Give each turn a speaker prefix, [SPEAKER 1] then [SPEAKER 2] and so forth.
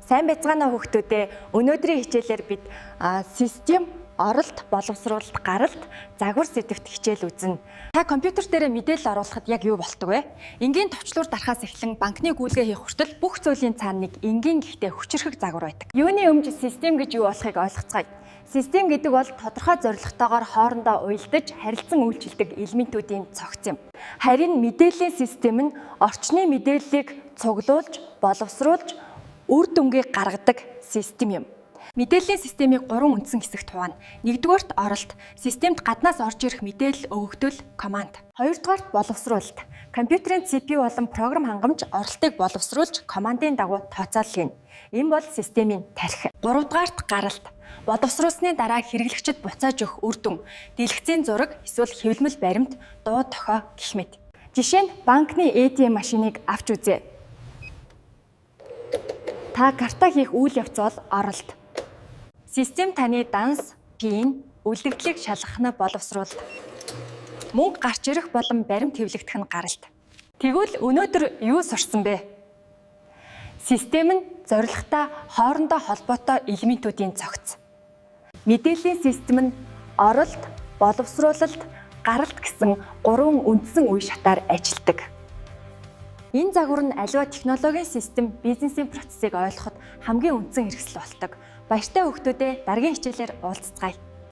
[SPEAKER 1] Сайн байцгаана уу хүүхдүүдээ. Өнөөдрийн хичээлээр бид систем, оролт, боловсруулалт, гаралт, загвар сэдвт хичээл үзнэ. Та компьютер дээр мэдээлэл оруулахад яг юу болдог вэ? Энгийн товчлуур дарахаас эхлэн банкны гүйлгээ хийх хүртэл бүх зүйлийн цаана нэг энгийн гэхдээ хүчирхэг загвар байдаг. Юуны өмч систем гэж юу болохыг ойлгоцгаая. Систем гэдэг бол тодорхой зорилготойгоор хоорондоо уялдаж харилцан үйлчилдэг элементүүдийн цогц юм. Харин мэдээллийн систем нь орчны мэдээллийг цуглуулж, боловсруулж, үр дүнгийг гаргадаг систем юм. Мэдээллийн системийг 3 үндсэн хэсэгт хуваана. 1-р оролт, системд гаднаас орж ирэх мэдээлэл өгөгдөл команд. 2-р боловсруулалт. Компьютерийн CPU болон програм хангамж оролтыг боловсруулж командын дагуу тооцоолол хийнэ. Энэ бол системийн тархи. 3-р гаралт. Боловсруулсны дараа хэрэглэгчид буцааж өгөх үр дүн, дэлгэцийн зураг, эсвэл хэвлэмэл баримт, дуу тохио гэх мэт. Жишээ нь банкны ATM машиныг авч үзье. Та карта хийх үйл явц бол оролт. Систем таны данс, пин, үлдэгдлийг шалгах нь боловсруулалт. Мөнгө гарч ирэх болон баримт хэвлэгдэх нь гаралт. Тэгвэл өнөөдөр юу сурсан бэ? Систем нь зорилготой хоорондоо холбоотой элементүүдийн цогц. Мэдээллийн систем нь оролт, боловсруулалт, гаралт гэсэн 3 үндсэн үе шатаар ажилладаг. Энэ загвар нь аливаа технологийн систем, бизнесийн процессыг ойлгоход хамгийн үндсэн хэрэгсэл болдог. Баяртай хүүхдүүдээ дараагийн хичээлээр уулзцгаая.